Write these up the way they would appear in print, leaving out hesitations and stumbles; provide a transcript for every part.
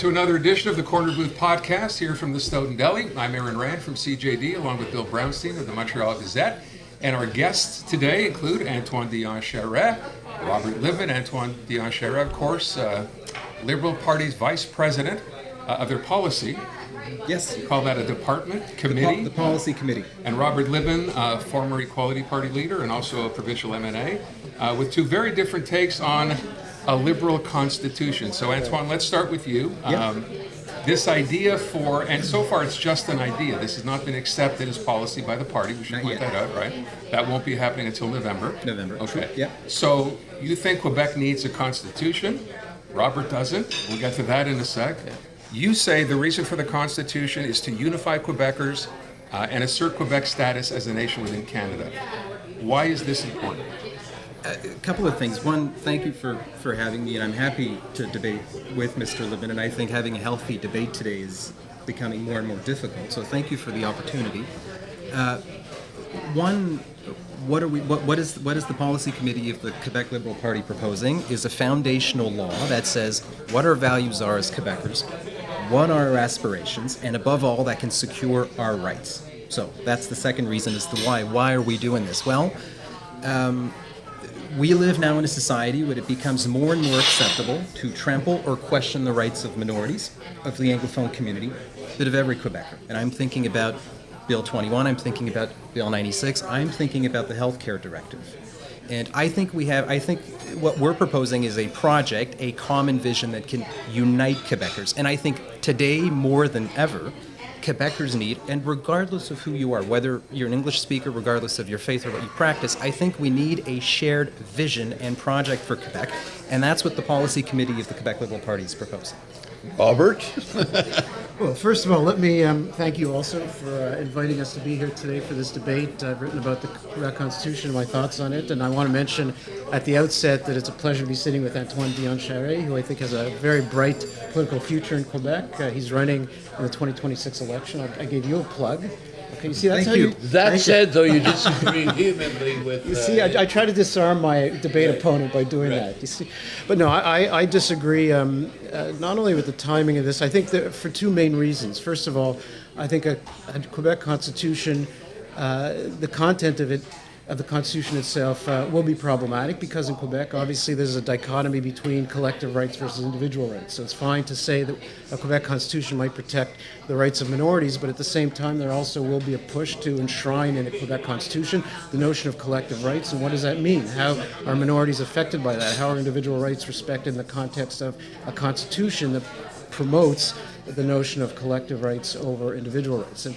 to another edition of the Corner Booth Podcast here from the Snowdon Deli. I'm Aaron Rand from CJD, along with Bill Brownstein of the Montreal Gazette. And our guests today include Antoine Charest, Robert Libman. Antoine Charest, of course, Liberal Party's Vice President of their policy. Yes. You call that a department, committee? The policy committee. And Robert Libman, former Equality Party leader and also a provincial MNA, with two very different takes on a liberal constitution. So Antoine, let's start with you. This idea and so far it's just an idea. This has not been accepted as policy by the party. We should point that out, right? That won't be happening until November. Okay. Yeah. So you think Quebec needs a constitution? Robert doesn't. We'll get to that in a sec. Yeah. You say the reason for the constitution is to unify Quebecers and assert Quebec's status as a nation within Canada. Why is this important? A couple of things. One, thank you for having me, and I'm happy to debate with Mr. Libman, and I think having a healthy debate today is becoming more and more difficult, so thank you for the opportunity. One, what is the policy committee of the Quebec Liberal Party proposing is a foundational law that says what our values are as Quebecers, what are our aspirations, and above all, that can secure our rights. So that's the second reason as to why. Why are we doing this? Well, we live now in a society where it becomes more and more acceptable to trample or question the rights of minorities, of the Anglophone community, but of every Quebecer. And I'm thinking about Bill 21, I'm thinking about Bill 96, I'm thinking about the healthcare directive. And I think what we're proposing is a project, a common vision that can unite Quebecers. And I think today more than ever, Quebecers need, and regardless of who you are, whether you're an English speaker, regardless of your faith or what you practice, I think we need a shared vision and project for Quebec, and that's what the policy committee of the Quebec Liberal Party is proposing. Robert? Well, first of all, let me thank you also for inviting us to be here today for this debate. I've written about the Quebec Constitution and my thoughts on it, and I want to mention at the outset that it's a pleasure to be sitting with Antoine Charest, who I think has a very bright political future in Quebec. He's running in the 2026 election. I gave you a plug. Okay, you see, that's Thank you. That said, though, you disagree vehemently with... You see, I try to disarm my debate opponent by doing that. You see, but no, I disagree. Not only with the timing of this, I think that for two main reasons. First of all, I think a Quebec Constitution, the content of the Constitution itself will be problematic because in Quebec, obviously, there's a dichotomy between collective rights versus individual rights. So it's fine to say that a Quebec Constitution might protect the rights of minorities, but at the same time, there also will be a push to enshrine in the Quebec Constitution the notion of collective rights. And what does that mean? How are minorities affected by that? How are individual rights respected in the context of a Constitution that promotes the notion of collective rights over individual rights?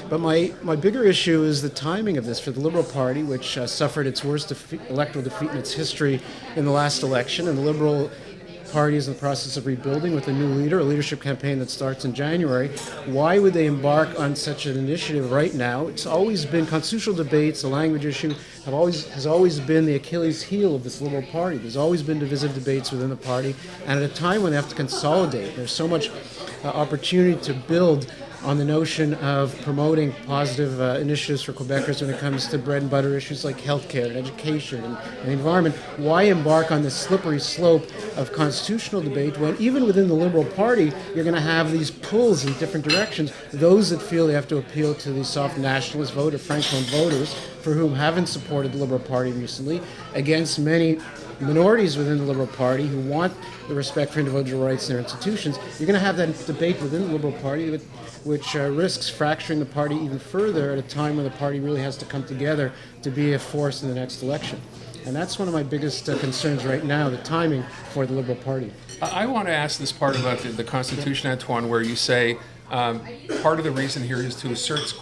But my bigger issue is the timing of this for the Liberal Party, which suffered its worst electoral defeat in its history in the last election, and the Liberal Party is in the process of rebuilding with a new leader, a leadership campaign that starts in January. Why would they embark on such an initiative right now? It's always been constitutional debates, the language issue has always been the Achilles heel of this Liberal Party. There's always been divisive debates within the party, and at a time when they have to consolidate, there's so much opportunity to build on the notion of promoting positive initiatives for Quebecers when it comes to bread and butter issues like healthcare and education and the environment. Why embark on this slippery slope of constitutional debate when even within the Liberal Party you're going to have these pulls in different directions, those that feel they have to appeal to the soft nationalist vote or Francophone voters for whom haven't supported the Liberal Party recently, against many minorities within the Liberal Party who want the respect for individual rights in their institutions. You're going to have that debate within the Liberal Party which risks fracturing the party even further at a time when the party really has to come together to be a force in the next election. And that's one of my biggest concerns right now, the timing for the Liberal Party. I want to ask this part about the Constitution, Antoine, where you say part of the reason here is to assert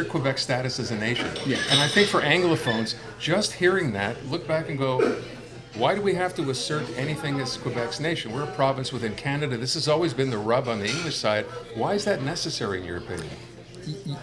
Quebec's status as a nation. Yeah. And I think for Anglophones, just hearing that, look back and go, why do we have to assert anything as Quebec's nation? We're a province within Canada. This has always been the rub on the English side. Why is that necessary in your opinion?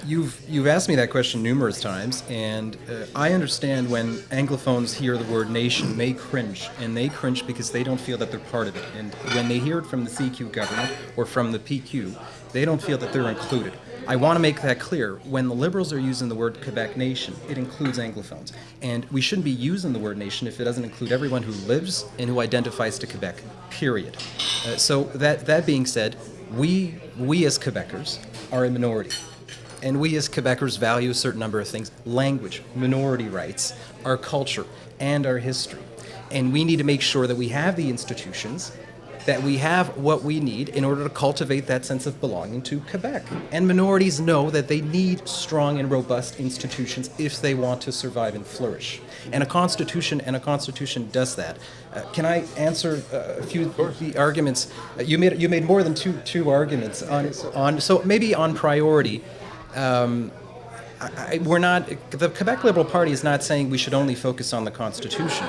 You've asked me that question numerous times, and I understand when Anglophones hear the word nation, they cringe, and they cringe because they don't feel that they're part of it. And when they hear it from the CQ government or from the PQ, they don't feel that they're included. I want to make that clear. When the Liberals are using the word Quebec nation, it includes Anglophones. And we shouldn't be using the word nation if it doesn't include everyone who lives and who identifies to Quebec, period. So that being said, we as Quebecers are a minority. And we as Quebecers value a certain number of things: language, minority rights, our culture, and our history. And we need to make sure that we have the institutions, that we have what we need in order to cultivate that sense of belonging to Quebec. And minorities know that they need strong and robust institutions if they want to survive and flourish. And a constitution does that. Can I answer a few of the arguments? You made more than two arguments on so maybe on priority. We're not. The Quebec Liberal Party is not saying we should only focus on the Constitution.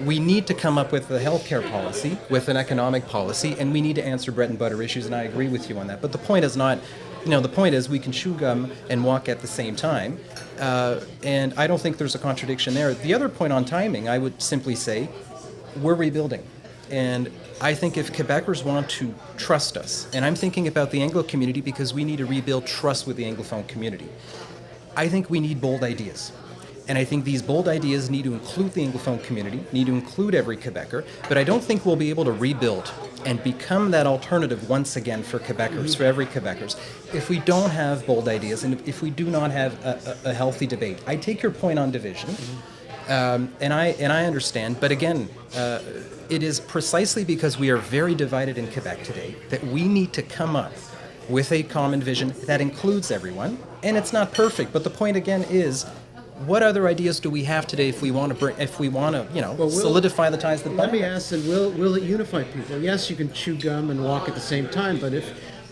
We need to come up with a healthcare policy, with an economic policy, and we need to answer bread and butter issues, and I agree with you on that. But the point is not, the point is we can chew gum and walk at the same time, and I don't think there's a contradiction there. The other point on timing, I would simply say, we're rebuilding. And I think if Quebecers want to trust us, and I'm thinking about the Anglo community because we need to rebuild trust with the Anglophone community, I think we need bold ideas. And I think these bold ideas need to include the Anglophone community, need to include every Quebecer, but I don't think we'll be able to rebuild and become that alternative once again for Quebecers, for every Quebecers, if we don't have bold ideas and if we do not have a healthy debate. I take your point on division, and I understand, but again, it is precisely because we are very divided in Quebec today that we need to come up with a common vision that includes everyone, and it's not perfect, but the point again is, what other ideas do we have today if we want to solidify the ties that bind us? Let me ask, and will it unify people? Yes, you can chew gum and walk at the same time, but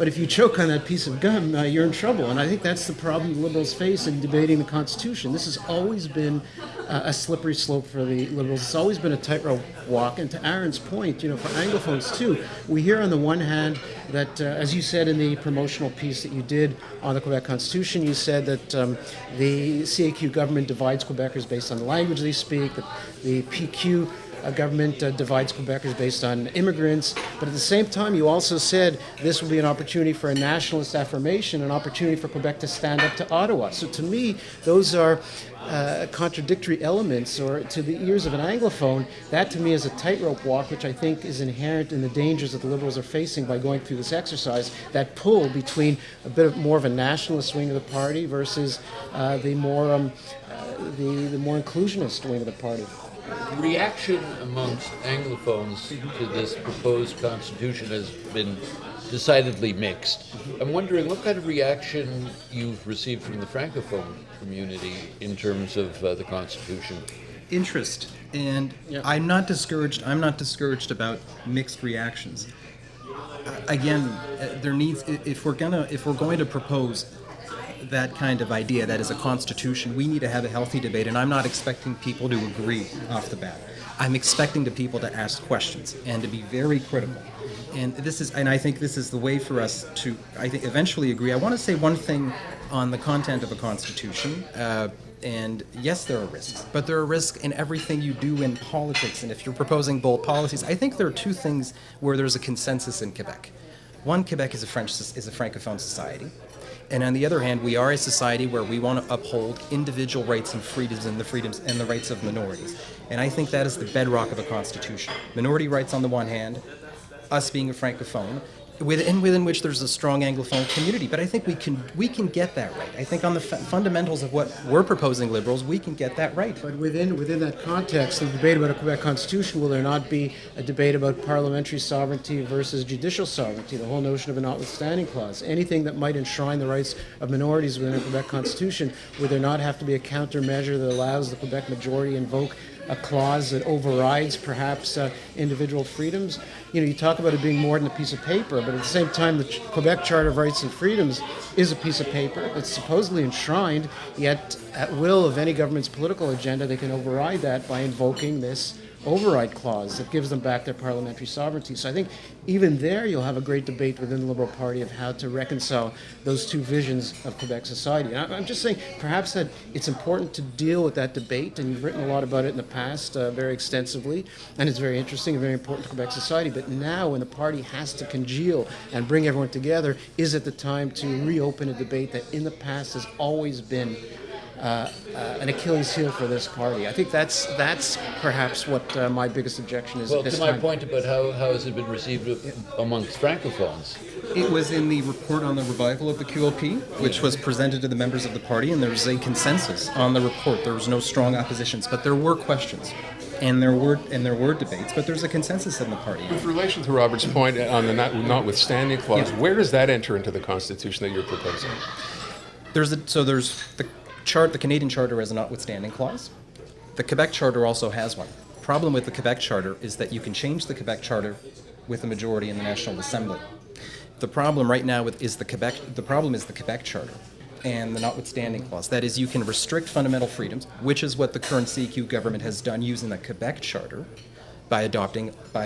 if you choke on that piece of gum, you're in trouble. And I think that's the problem the Liberals face in debating the Constitution. This has always been a slippery slope for the Liberals. It's always been a tightrope walk. And to Aaron's point, for Anglophones too, we hear on the one hand that, as you said in the promotional piece that you did on the Quebec Constitution, you said that the CAQ government divides Quebecers based on the language they speak, that the PQ government divides Quebecers based on immigrants, but at the same time you also said this will be an opportunity for a nationalist affirmation, an opportunity for Quebec to stand up to Ottawa. So to me, those are contradictory elements, or to the ears of an Anglophone, that to me is a tightrope walk, which I think is inherent in the dangers that the Liberals are facing by going through this exercise, that pull between a bit of more of a nationalist wing of the party versus the more inclusionist wing of the party. The reaction amongst Anglophones to this proposed constitution has been decidedly mixed. I'm wondering what kind of reaction you've received from the Francophone community in terms of the constitution. Interest, and I'm not discouraged about mixed reactions. Again, there needs, if we're going to propose that kind of idea, that is a constitution, we need to have a healthy debate, and I'm not expecting people to agree off the bat. I'm expecting the people to ask questions and to be very critical. And I think this is the way for us to, eventually agree. I want to say one thing on the content of a constitution. And yes, there are risks, but there are risks in everything you do in politics. And if you're proposing bold policies, I think there are two things where there's a consensus in Quebec. One, Quebec is a Francophone society. And on the other hand, we are a society where we want to uphold individual rights and freedoms and the rights of minorities. And I think that is the bedrock of a constitution. Minority rights on the one hand, us being a Francophone, within which there's a strong Anglophone community. But I think we can get that right. I think on the fundamentals of what we're proposing, Liberals, we can get that right. But within that context, the debate about a Quebec Constitution, will there not be a debate about parliamentary sovereignty versus judicial sovereignty, the whole notion of a Notwithstanding clause? Anything that might enshrine the rights of minorities within a Quebec Constitution, would there not have to be a countermeasure that allows the Quebec majority invoke a clause that overrides perhaps individual freedoms? You talk about it being more than a piece of paper, but at the same time, the Quebec Charter of Rights and Freedoms is a piece of paper that's supposedly enshrined, yet at will of any government's political agenda, they can override that by invoking this override clause that gives them back their parliamentary sovereignty. So I think even there you'll have a great debate within the Liberal Party of how to reconcile those two visions of Quebec society. And I'm just saying perhaps that it's important to deal with that debate, and you've written a lot about it in the past very extensively, and it's very interesting and very important to Quebec society. But now when the party has to congeal and bring everyone together, is it the time to reopen a debate that in the past has always been an Achilles heel for this party? I think that's perhaps what my biggest objection is. Well, at this to my time. point about how has it been received amongst Francophones, It was in the report on the revival of the QLP, which was presented to the members of the party, and there was a consensus on the report. There was no strong oppositions, but there were questions, and there were debates, but there's a consensus in the party. With relation to Robert's point on the notwithstanding clause, where does that enter into the Constitution that you're proposing? There's the Canadian Charter has a notwithstanding clause. The Quebec Charter also has one. The problem with the Quebec Charter is that you can change the Quebec Charter with a majority in the National Assembly. The problem right now is the Quebec Charter and the notwithstanding clause. That is, you can restrict fundamental freedoms, which is what the current CQ government has done using the Quebec Charter by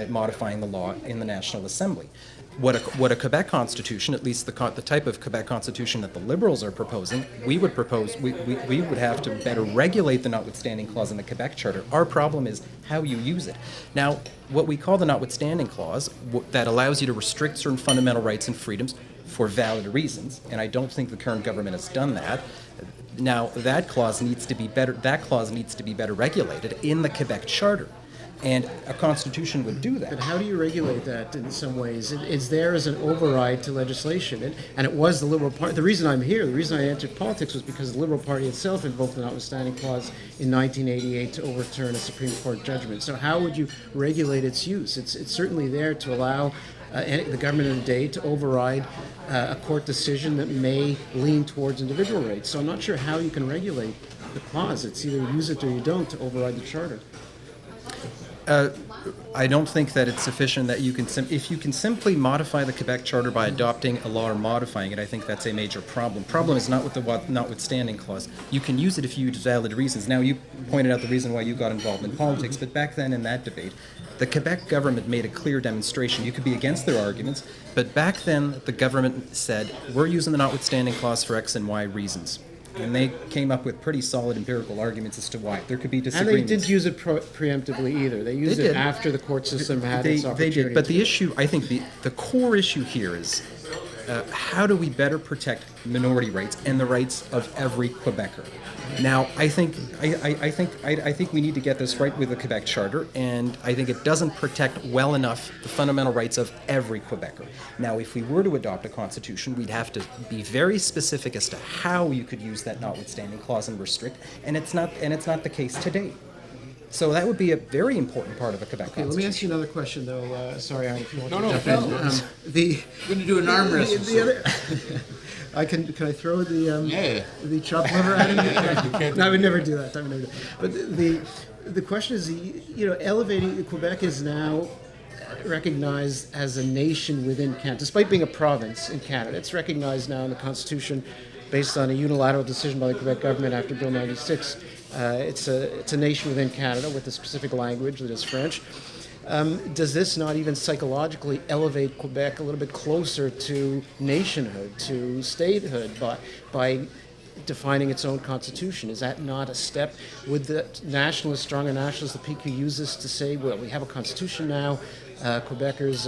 modifying the law in the National Assembly. What a Quebec Constitution, at least the type of Quebec Constitution that the Liberals are proposing, we would have to better regulate the notwithstanding clause in the Quebec Charter. Our problem is how you use it. Now, what we call the notwithstanding clause, that allows you to restrict certain fundamental rights and freedoms for valid reasons, and I don't think the current government has done that. Now, that clause needs to be better regulated in the Quebec Charter. And a constitution would do that. But how do you regulate that in some ways? It's there as an override to legislation. And it was the Liberal Party. The reason I'm here, the reason I entered politics was because the Liberal Party itself invoked the notwithstanding clause in 1988 to overturn a Supreme Court judgment. So how would you regulate its use? It's certainly there to allow the government of the day to override a court decision that may lean towards individual rights. So I'm not sure how you can regulate the clause. It's either use it or you don't to override the Charter. I don't think that it's sufficient that you can if you can simply modify the Quebec Charter by adopting a law or modifying it. I think that's a major problem. Problem is not with the notwithstanding clause. You can use it if you use valid reasons. Now, you pointed out the reason why you got involved in politics, but back then in that debate, the Quebec government made a clear demonstration. You could be against their arguments, but back then the government said, we're using the notwithstanding clause for X and Y reasons. And they came up with pretty solid empirical arguments as to why. There could be disagreements. And they did use it preemptively either. They used it after the court system had its opportunity. They did, but the issue, I think the core issue here is how do we better protect minority rights and the rights of every Quebecer? Now, I think we need to get this right with the Quebec Charter, and I think it doesn't protect well enough the fundamental rights of every Quebecer. Now, if we were to adopt a constitution, we'd have to be very specific as to how you could use that notwithstanding clause and restrict, and it's not the case today. So that would be a very important part of a Quebec constitution. Let me ask you another question, though. Sorry, Aaron, if you want to jump No. in. We're going to do an arm wrestle. Can I throw the chopped liver at him? No, I would never do that. But the question is, elevating Quebec is now recognized as a nation within Canada, despite being a province in Canada. It's recognized now in the Constitution, based on a unilateral decision by the Quebec government after Bill 96. It's a nation within Canada with a specific language that is French. Does this not even psychologically elevate Quebec a little bit closer to nationhood, to statehood, by defining its own constitution? Is that not a step? Would the nationalists, stronger nationalists, the PQ, use this to say, well, we have a constitution now, Quebecers,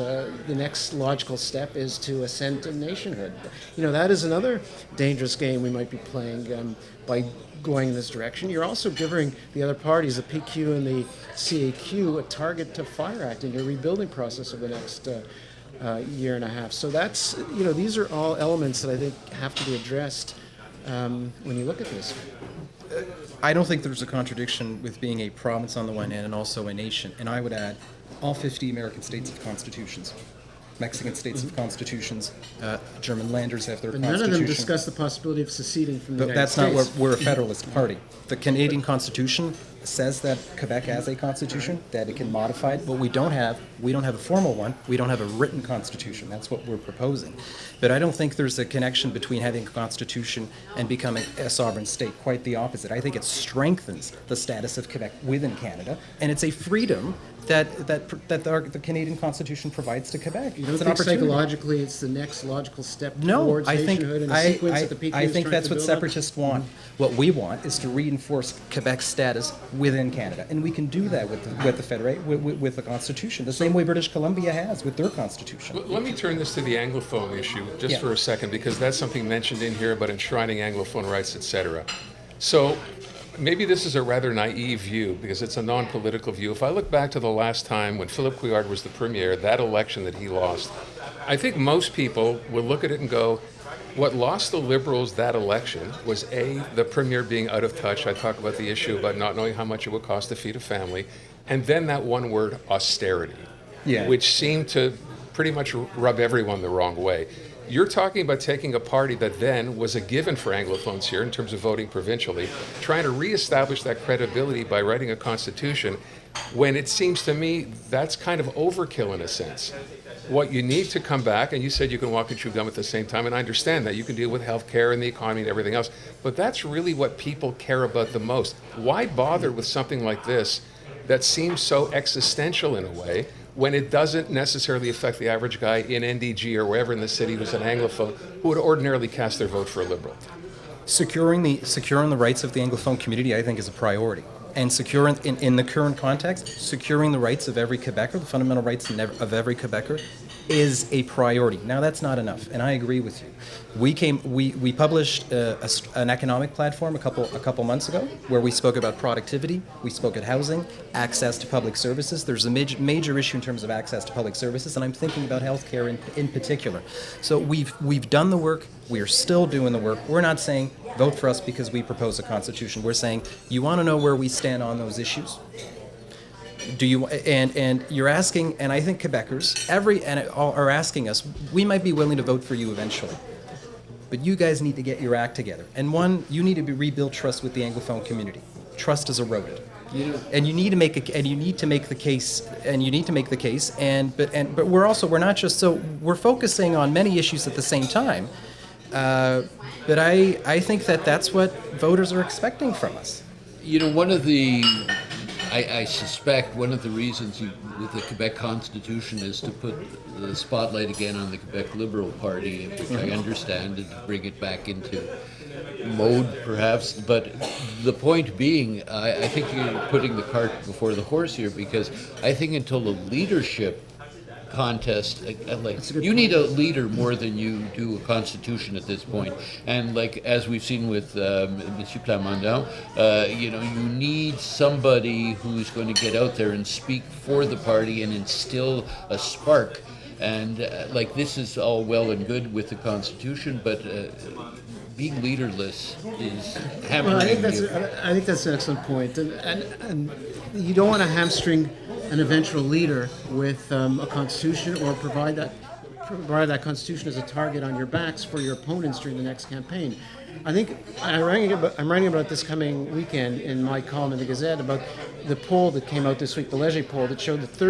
the next logical step is to ascend to nationhood? That is another dangerous game we might be playing by going in this direction. You're also giving the other parties, the PQ and the CAQ, a target to fire at in your rebuilding process of the next year and a half. So that's, these are all elements that I think have to be addressed when you look at this. I don't think there's a contradiction with being a province on the one hand and also a nation. And I would add, all 50 American states have constitutions. Mexican states have constitutions. German landers have their constitution. None of them discuss the possibility of seceding from the United That's States. not what we're a federalist party. The Canadian Constitution says that Quebec has a constitution, that it can modify it, but we don't have a formal one. We don't have a written constitution. That's what we're proposing. But I don't think there's a connection between having a constitution and becoming a sovereign state. Quite the opposite. I think it strengthens the status of Quebec within Canada, and it's a freedom that the Canadian Constitution provides to Quebec. You don't it's think an opportunity. Psychologically it's the next logical step No, towards I think nationhood in a sequence that the PQ I is think trying that's to what build up? separatists want. What we want is to reinforce Quebec's status within Canada, and we can do that with the Constitution, the same way British Columbia has with their Constitution. Let me turn this to the Anglophone issue just for a second, because that's something mentioned in here about enshrining Anglophone rights, etc. So maybe this is a rather naive view, because it's a non-political view. If I look back to the last time when Philip Couillard was the premier, that election that he lost, I think most people will look at it and go, what lost the Liberals that election was A, the Premier being out of touch. I talk about the issue about not knowing how much it would cost to feed a family. And then that one word, austerity, which seemed to pretty much rub everyone the wrong way. You're talking about taking a party that then was a given for Anglophones here in terms of voting provincially, trying to reestablish that credibility by writing a constitution, when it seems to me that's kind of overkill in a sense. What you need to come back, and you said you can walk and chew gum at the same time, and I understand that. You can deal with healthcare and the economy and everything else, but that's really what people care about the most. Why bother with something like this that seems so existential in a way, when it doesn't necessarily affect the average guy in NDG or wherever in the city who's an Anglophone who would ordinarily cast their vote for a Liberal? Securing the rights of the Anglophone community, I think, is a priority. And securing, in the current context, securing the rights of every Quebecer, the fundamental rights of every Quebecer, is a priority. Now, that's not enough, and I agree with you. We published an economic platform a couple months ago where we spoke about productivity, we spoke at housing, access to public services. There's a major issue in terms of access to public services, and I'm thinking about healthcare in particular. So we've done the work. We are still doing the work. We're not saying vote for us because we propose a constitution. We're saying you want to know where we stand on those issues. Do you and you're asking, and I think Quebecers are asking us. We might be willing to vote for you eventually, but you guys need to get your act together. And one, you need to rebuild trust with the Anglophone community. Trust is eroded, and you need to make the case. But we're not just so we're focusing on many issues at the same time. But I think that's what voters are expecting from us. I suspect one of the reasons with the Quebec Constitution is to put the spotlight again on the Quebec Liberal Party, which I understand, and to bring it back into mode, perhaps. But the point being, I think you're putting the cart before the horse here, because I think until the leadership contest, you need a leader more than you do a constitution at this point. And as we've seen with Monsieur Plamondon, you need somebody who's going to get out there and speak for the party and instill a spark. And this is all well and good with the constitution, but being leaderless is hampering I think that's an excellent point. And you don't want to hamstring an eventual leader with a constitution, or provide that constitution as a target on your backs for your opponents during the next campaign. I think I'm writing about this coming weekend in my column in the Gazette about the poll that came out this week, the Leger poll, that showed that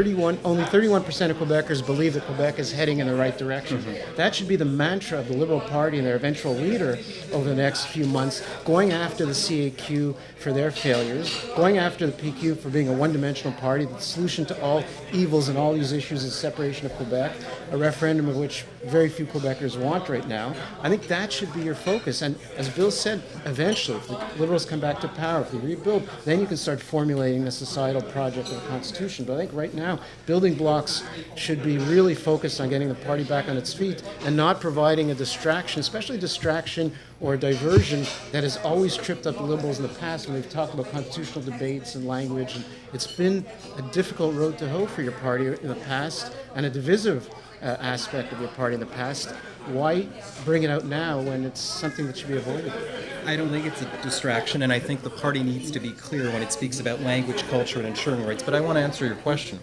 only 31% of Quebecers believe that Quebec is heading in the right direction. Mm-hmm. That should be the mantra of the Liberal Party and their eventual leader over the next few months, going after the CAQ for their failures, going after the PQ for being a one-dimensional party. The solution to all evils and all these issues is separation of Quebec, a referendum of which very few Quebecers want right now. I think that should be your focus. And as Bill said, eventually, if the Liberals come back to power, if they rebuild, then you can start formulating a societal project of a constitution. But I think right now, building blocks should be really focused on getting the party back on its feet and not providing a distraction, especially distraction or a diversion that has always tripped up the Liberals in the past when they've talked about constitutional debates and language. And it's been a difficult road to hoe for your party in the past, and a divisive aspect of your party in the past. Why bring it out now when it's something that should be avoided? I don't think it's a distraction, and I think the party needs to be clear when it speaks about language, culture, and ensuring rights. But I want to answer your question.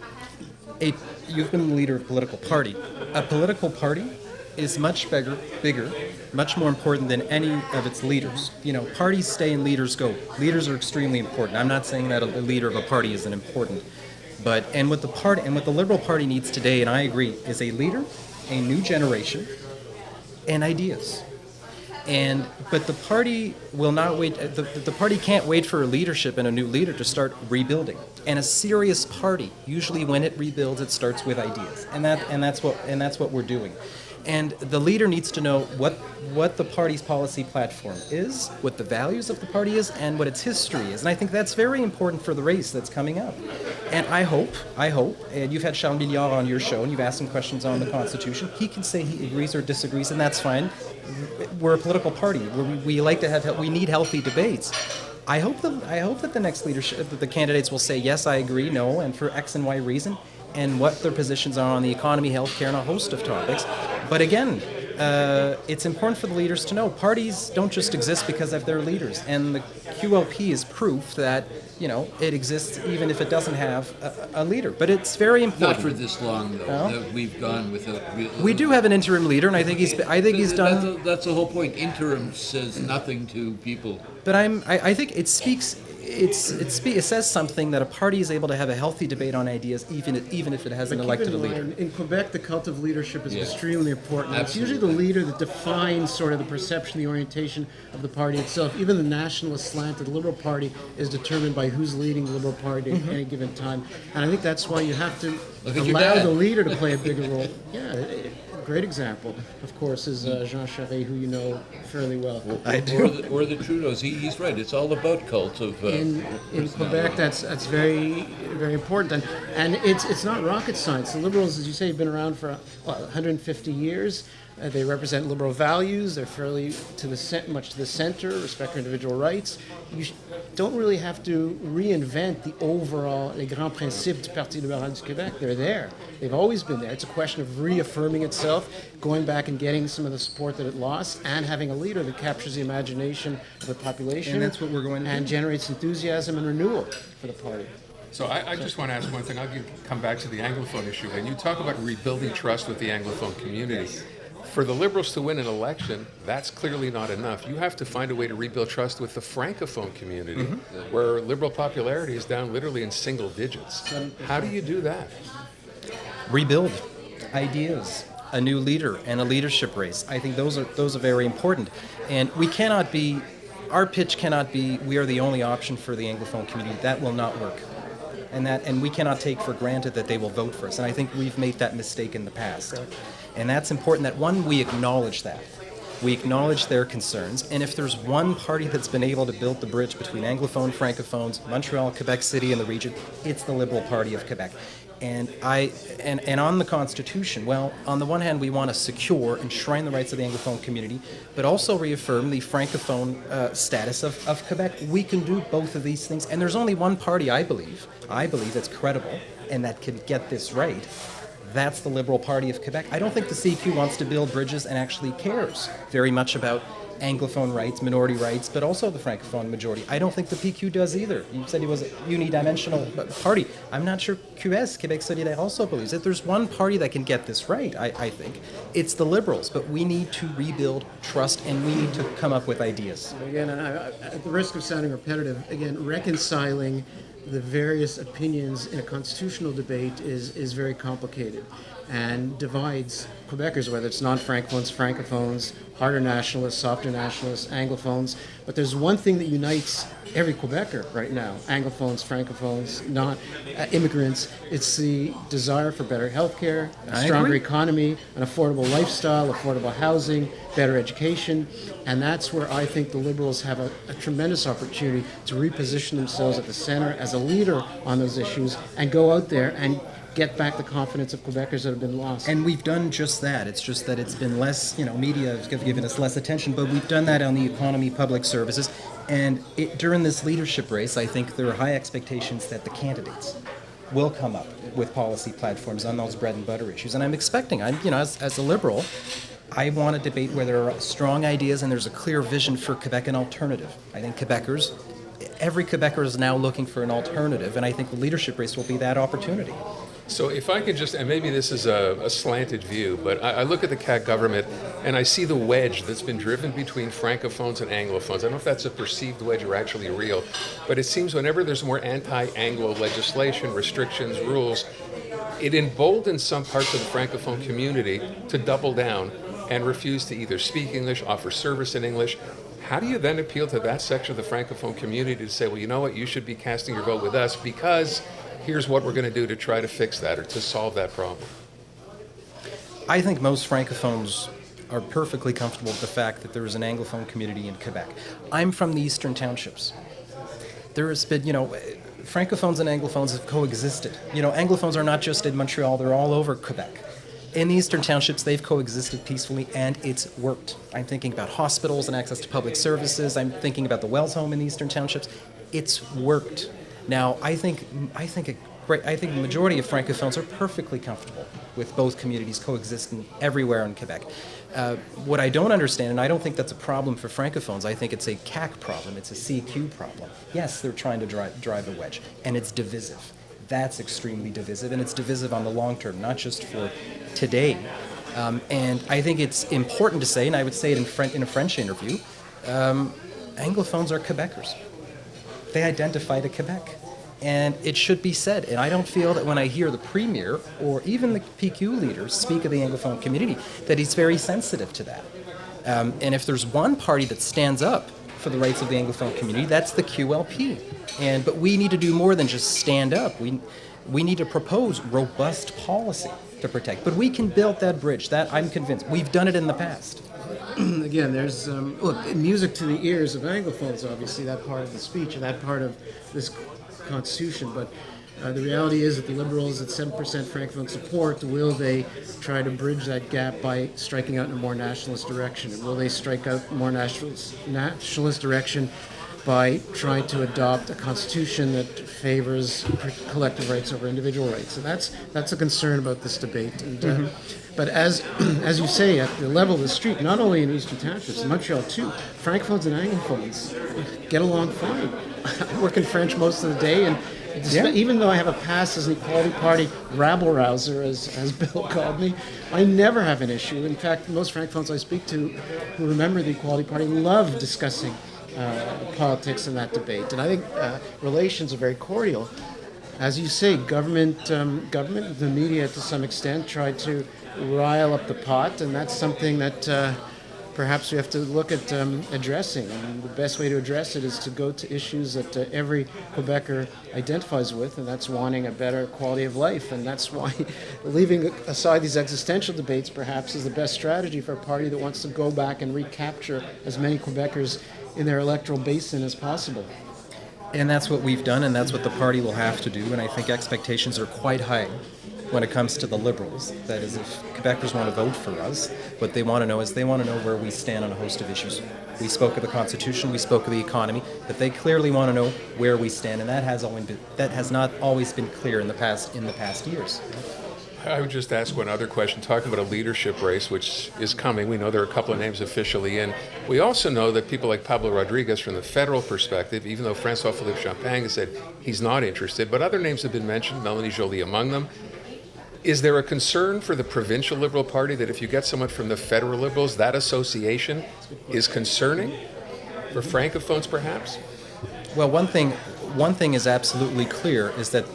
You've been the leader of a political party. A political party is much bigger, much more important than any of its leaders. Parties stay and leaders go. Leaders are extremely important. I'm not saying that a leader of a party isn't important. What the Liberal Party needs today, and I agree, is a leader, a new generation, and ideas. But the party will not wait. The party can't wait for a leadership and a new leader to start rebuilding. And a serious party, usually when it rebuilds, it starts with ideas, and that's what we're doing. And the leader needs to know what the party's policy platform is, what the values of the party is, and what its history is. And I think that's very important for the race that's coming up. And I hope, and you've had Charles Milliard on your show, and you've asked him questions on the Constitution. He can say he agrees or disagrees, and that's fine. We're a political party. We like to we need healthy debates. I hope that the next leadership, that the candidates will say, yes, I agree, no, and for X and Y reason. and what their positions are on the economy, healthcare, and a host of topics. But again, it's important for the leaders to know parties don't just exist because of their leaders, and the QLP is proof that it exists even if it doesn't have a leader. But it's very important. Not for this long, though. No? That we've gone without. We do have an interim leader, and I think he's done. That's the whole point. Interim says nothing to people. But I think it speaks. It says something that a party is able to have a healthy debate on ideas, even if it has an elected leader. In Quebec, the cult of leadership is extremely important. Absolutely. It's usually the leader that defines sort of the perception, the orientation of the party itself. Even the nationalist slant of the Liberal Party is determined by who's leading the Liberal Party at any given time. And I think that's why you have to Look at your allow dad. the leader to play a bigger role. Yeah, a great example, of course, is Jean Charest, who you know fairly well. I do. Or the Trudeaus. He's right. It's all about cult of. In Quebec, that's very, very important, and it's not rocket science. The Liberals, as you say, have been around for 150 years. They represent liberal values. They're fairly much to the center, respect for individual rights. You don't really have to reinvent the overall les grands principes du Parti libéral du Québec. They're there. They've always been there. It's a question of reaffirming itself, going back and getting some of the support that it lost, and having a leader that captures the imagination of the population. And that's what we're going to and do. generates enthusiasm and renewal for the party. So I just want to ask one thing. I'll come back to the Anglophone issue. And you talk about rebuilding trust with the Anglophone community. For the Liberals to win an election, that's clearly not enough. You have to find a way to rebuild trust with the Francophone community, where Liberal popularity is down literally in single digits. How do you do that? Rebuild ideas, a new leader, and a leadership race. I think those are very important. And our pitch cannot be, we are the only option for the Anglophone community. That will not work. And we cannot take for granted that they will vote for us. And I think we've made that mistake in the past. And that's important that, one, we acknowledge that. We acknowledge their concerns. And if there's one party that's been able to build the bridge between Anglophone, Francophones, Montreal, Quebec City, and the region, it's the Liberal Party of Quebec. And on the Constitution, well, on the one hand, we want to secure and enshrine the rights of the Anglophone community, but also reaffirm the Francophone status of Quebec. We can do both of these things. And there's only one party, I believe, that's credible and that can get this right. That's the Liberal Party of Quebec. I don't think the CQ wants to build bridges and actually cares very much about Anglophone rights, minority rights, but also the Francophone majority. I don't think the PQ does either. You said he was a unidimensional party. I'm not sure QS, Québec Solidaire, also believes that there's one party that can get this right, I think. It's the Liberals, but we need to rebuild trust and we need to come up with ideas. Again, at the risk of sounding repetitive, again, reconciling the various opinions in a constitutional debate is very complicated and divides Quebecers, whether it's non-Francophones, Francophones, harder nationalists, softer nationalists, Anglophones. But there's one thing that unites every Quebecer right now, Anglophones, Francophones, immigrants. It's the desire for better healthcare, a stronger economy, an affordable lifestyle, affordable housing, better education. And that's where I think the Liberals have a tremendous opportunity to reposition themselves at the center as a leader on those issues and go out there and get back the confidence of Quebecers that have been lost. And we've done just that. It's just that it's been less, media has given us less attention, but we've done that on the economy, public services. And during this leadership race, I think there are high expectations that the candidates will come up with policy platforms on those bread and butter issues. And I'm expecting, as a Liberal, I want a debate where there are strong ideas and there's a clear vision for Quebec, an alternative. I think every Quebecer is now looking for an alternative, and I think the leadership race will be that opportunity. So if I could just, and maybe this is a slanted view, but I look at the CAQ government and I see the wedge that's been driven between Francophones and Anglophones. I don't know if that's a perceived wedge or actually real, but it seems whenever there's more anti-Anglo legislation, restrictions, rules, it emboldens some parts of the Francophone community to double down and refuse to either speak English, offer service in English. How do you then appeal to that section of the Francophone community to say, well, you know what, you should be casting your vote with us because here's what we're going to do to try to fix that or to solve that problem? I think most Francophones are perfectly comfortable with the fact that there is an Anglophone community in Quebec. I'm from the Eastern Townships. There has been, Francophones and Anglophones have coexisted. Anglophones are not just in Montreal, they're all over Quebec. In the Eastern Townships, they've coexisted peacefully, and it's worked. I'm thinking about hospitals and access to public services. I'm thinking about the Wells Home in the Eastern Townships. It's worked. Now, I think I think the majority of Francophones are perfectly comfortable with both communities coexisting everywhere in Quebec. What I don't understand, and I don't think that's a problem for Francophones, I think it's a CAC problem, it's a CQ problem. Yes, they're trying to drive a wedge, and it's divisive. That's extremely divisive, and it's divisive on the long term, not just for today. And I think it's important to say, and I would say it in a French interview, Anglophones are Quebecers. They identify to Quebec. And it should be said. And I don't feel that when I hear the Premier or even the PQ leaders speak of the Anglophone community, that he's very sensitive to that. And if there's one party that stands up for the rights of the Anglophone community, that's the QLP. But we need to do more than just stand up. We need to propose robust policy to protect. But we can build that bridge. That I'm convinced. We've done it in the past. Again, there's look, music to the ears of Anglophones, obviously, that part of the speech and that part of this Constitution, but the reality is that the Liberals at 7% Francophone support, will they try to bridge that gap by striking out in a more nationalist direction? And will they strike out more nationalist direction by trying to adopt a constitution that favors collective rights over individual rights? So that's a concern about this debate. And, but as you say, at the level of the street, not only in Eastern Townships, in Montreal too, Francophones and Anglophones get along fine. I work in French most of the day, and even though I have a past as an Equality Party rabble-rouser, as Bill called me, I never have an issue. In fact, most Francophones I speak to who remember the Equality Party love discussing politics in that debate. And I think relations are very cordial. As you say, government, the media to some extent tried to rile up the pot, and that's something that perhaps we have to look at addressing. And the best way to address it is to go to issues that every Quebecer identifies with, and that's wanting a better quality of life. And that's why leaving aside these existential debates perhaps is the best strategy for a party that wants to go back and recapture as many Quebecers in their electoral basin as possible. And that's what we've done, and that's what the party will have to do. And I think expectations are quite high when it comes to the Liberals. That is, if Quebecers want to vote for us, what they want to know is they want to know where we stand on a host of issues. We spoke of the Constitution, we spoke of the economy, but they clearly want to know where we stand, and that has not always been clear in the past years. I would just ask one other question, talking about a leadership race, which is coming. We know there are a couple of names officially in. We also know that people like Pablo Rodriguez, from the federal perspective, even though François-Philippe Champagne has said he's not interested, but other names have been mentioned, Melanie Joly among them. Is there a concern for the Provincial Liberal Party that if you get someone from the federal Liberals, that association is concerning for Francophones, perhaps? Well, one thing is absolutely clear is that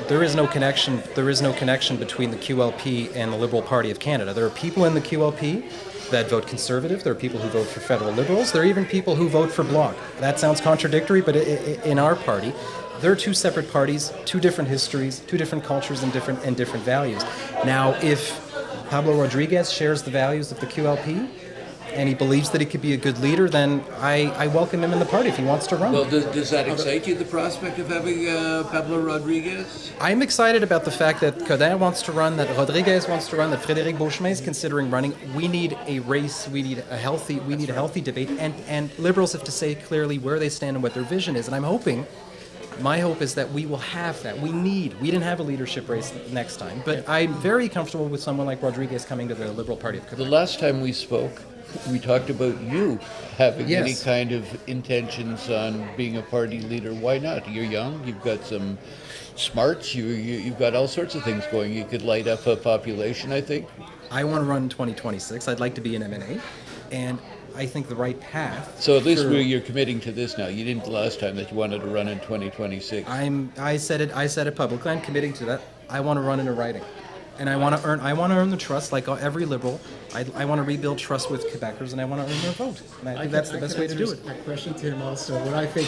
there is no connection between the QLP and the Liberal Party of Canada. There are people in the QLP that vote Conservative. There are people who vote for federal Liberals. There are even people who vote for Bloc. That sounds contradictory, but in our party, they're two separate parties, two different histories, two different cultures, and different values. Now, if Pablo Rodriguez shares the values of the QLP, and he believes that he could be a good leader, then I welcome him in the party if he wants to run. Well, does that excite you, the prospect of having Pablo Rodriguez? I'm excited about the fact that Codin wants to run, that Rodriguez wants to run, that Frédéric Beauchemin is considering running. We need a race, we need a healthy debate, and Liberals have to say clearly where they stand and what their vision is. And my hope is that we will have that. We didn't have a leadership race next time, but I'm very comfortable with someone like Rodriguez coming to the Liberal Party of Quebec. The last time we spoke, we talked about you having Yes. any kind of intentions on being a party leader. Why not? You're young, you've got some smarts, you've got all sorts of things going. You could light up a population, I think. I want to run in 2026. I'd like to be an MNA, and I think the right path. So at least for- you're committing to this now. You didn't the last time that you wanted to run in 2026. I said it publicly. I'm committing to that. I want to run into writing, and I want to earn the trust, like every Liberal. I want to rebuild trust with Quebecers, and I want to earn their vote. And I think that's the best way to do it. My question to him also. What I think,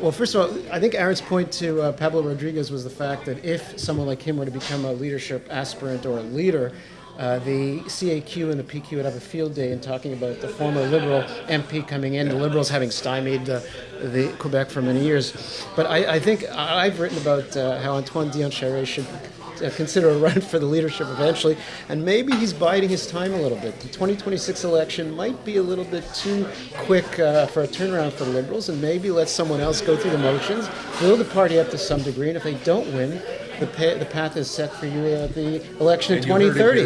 well, first of all, I think Aaron's point to Pablo Rodriguez was the fact that if someone like him were to become a leadership aspirant or a leader, the CAQ and the PQ would have a field day in talking about the former Liberal MP coming in, the Liberals having stymied the Quebec for many years. But I think I've written about how Antoine Dionne Charest should consider a run for the leadership eventually. And maybe he's biding his time a little bit. The 2026 election might be a little bit too quick for a turnaround for the Liberals, and maybe let someone else go through the motions, build the party up to some degree, and if they don't win, the path is set for you at the election in 2030.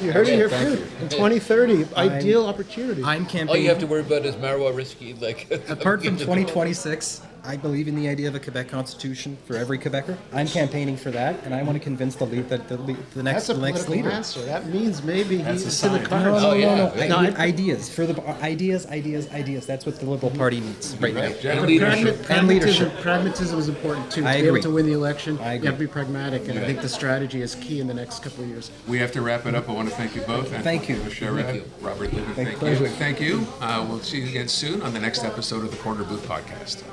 You heard it here first. In 2030, ideal opportunity. I'm campaigning. All you have to worry about is Marois risky. Apart from 2026, I believe in the idea of a Quebec constitution for every Quebecer. I'm campaigning for that, and I want to convince the next That's a political leader. answer. That means maybe That's he's a in the sign. cards. Ideas for the ideas. That's what the Liberal Party needs right now. General leadership. And leadership. Pragmatism is important too. I To be able agree. to win the election, I you agree. have to be pragmatic, and I think the strategy is key in the next couple of years. We have to wrap it up. I want to thank you both. Thank you. Charest, Robert Libman, thank you. Pleasure. And thank you. We'll see you again soon on the next episode of the Corner Booth Podcast.